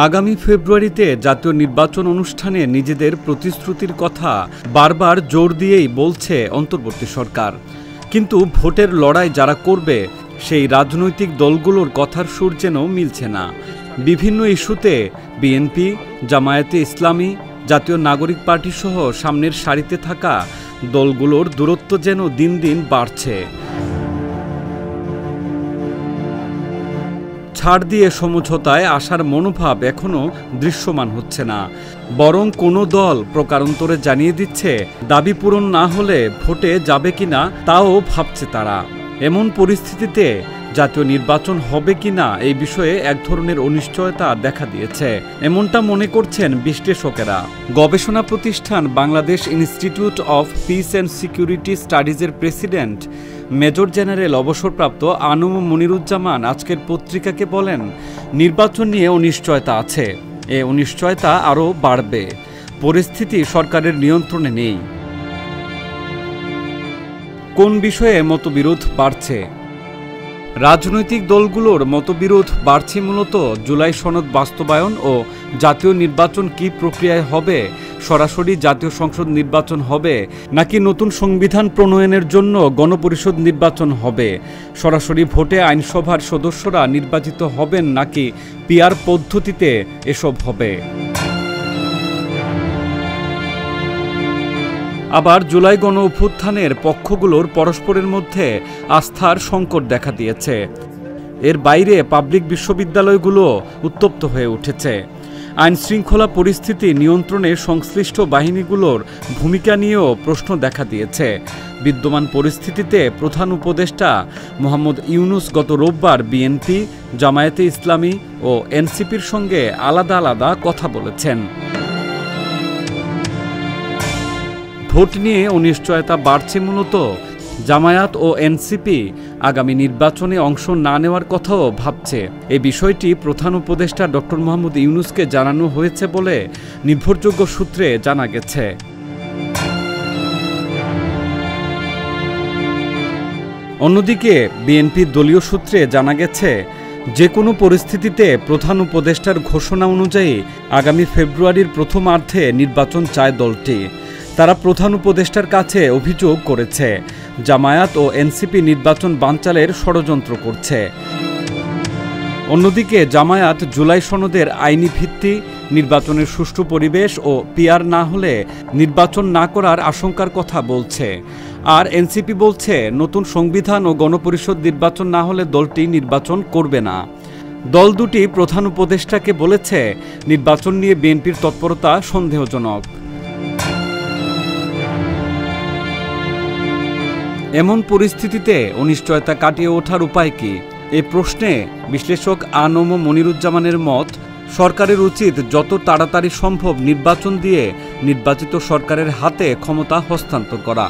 আগামী ফেব্রুয়ারিতে জাতীয় নির্বাচন অনুষ্ঠানে নিজেদের প্রতিশ্রুতির কথা বারবার জোর দিয়েই বলছে অন্তর্বর্তী সরকার। কিন্তু ভোটের লড়াই যারা করবে সেই রাজনৈতিক দলগুলোর কথার সুর যেন মিলছে না। বিভিন্ন ইস্যুতে বিএনপি, জামায়াতে ইসলামী, জাতীয় নাগরিক পার্টি সহ সামনের সারিতে থাকা দলগুলোর দূরত্ব যেন দিন দিন বাড়ছে। ছাড় দিয়ে সমঝোতায় আসার মনোভাব এখনও দৃশ্যমান হচ্ছে না, বরং কোনো দল প্রকারান্তরে জানিয়ে দিচ্ছে দাবি পূরণ না হলে ভোটে যাবে কিনা তাও ভাবছে তারা। এমন পরিস্থিতিতে জাতীয় নির্বাচন হবে কিনা এই বিষয়ে এক ধরনের অনিশ্চয়তা দেখা দিয়েছে, এমনটা মনে করছেন বিশ্লেষকেরা। গবেষণা প্রতিষ্ঠান Bangladesh institute of peace and security স্টাডিজের প্রেসিডেন্ট মেজর জেনারেল অবসরপ্রাপ্ত আনম মনিরুজ্জামান আজকের পত্রিকাকে বলেন, নির্বাচন নিয়ে অনিশ্চয়তা আছে, এ অনিশ্চয়তা আরও বাড়বে। পরিস্থিতি সরকারের নিয়ন্ত্রণে নেই। কোন বিষয়ে মতবিরোধ বাড়ছে? রাজনৈতিক দলগুলোর মতবিরোধ বাড়ছে মূলত জুলাই সনদ বাস্তবায়ন ও জাতীয় নির্বাচন কি প্রক্রিয়ায় হবে, সরাসরি জাতীয় সংসদ নির্বাচন হবে নাকি নতুন সংবিধান প্রণয়নের জন্য গণপরিষদ নির্বাচন হবে, সরাসরি ভোটে আইনসভার সদস্যরা নির্বাচিত হবেন নাকি পিআর পদ্ধতিতে এসব হবে। আবার জুলাই গণ অভ্যুত্থানের পক্ষগুলোর পরস্পরের মধ্যে আস্থার সংকট দেখা দিয়েছে। এর বাইরে পাবলিক বিশ্ববিদ্যালয়গুলো উত্তপ্ত হয়ে উঠেছে। আইনশৃঙ্খলা পরিস্থিতি নিয়ন্ত্রণে সংশ্লিষ্ট বাহিনীগুলোর ভূমিকা নিয়েও প্রশ্ন দেখা দিয়েছে। বিদ্যমান পরিস্থিতিতে প্রধান উপদেষ্টা মোহাম্মদ ইউনূস গত রোববার বিএনপি, জামায়াতে ইসলামী ও এনসিপির সঙ্গে আলাদা আলাদা কথা বলেছেন। ভোট নিয়ে অনিশ্চয়তা বাড়ছে মূলত জামায়াত ও এনসিপি আগামী নির্বাচনে অংশ না নেওয়ার কথাও ভাবছে। এই বিষয়টি প্রধান উপদেষ্টা ডক্টর মোহাম্মদ ইউনূসকে জানানো হয়েছে বলে নির্ভরযোগ্য সূত্রে জানা গেছে। অন্যদিকে বিএনপির দলীয় সূত্রে জানা গেছে, যে কোনো পরিস্থিতিতে প্রধান উপদেষ্টার ঘোষণা অনুযায়ী আগামী ফেব্রুয়ারির প্রথমার্ধে নির্বাচন চায় দলটি। তারা প্রধান উপদেষ্টার কাছে অভিযোগ করেছে জামায়াত ও এনসিপি নির্বাচন বানচালের ষড়যন্ত্র করছে। অন্যদিকে জামায়াত জুলাই সনদের আইনি ভিত্তি, নির্বাচনের সুষ্ঠু পরিবেশ ও পিআর না হলে নির্বাচন না করার আশঙ্কার কথা বলছে। আর এনসিপি বলছে নতুন সংবিধান ও গণপরিষদ নির্বাচন না হলে দলটি নির্বাচন করবে না। দল দুটি প্রধান উপদেষ্টাকে বলেছে নির্বাচন নিয়ে বিএনপির তৎপরতা সন্দেহজনক। এমন পরিস্থিতিতে অনিশ্চয়তা কাটিয়ে ওঠার উপায় কি? এ প্রশ্নে বিশ্লেষক আনম মনিরুজ্জামানের মত, সরকারের উচিত যত তাড়াতাড়ি সম্ভব নির্বাচন দিয়ে নির্বাচিত সরকারের হাতে ক্ষমতা হস্তান্তর করা।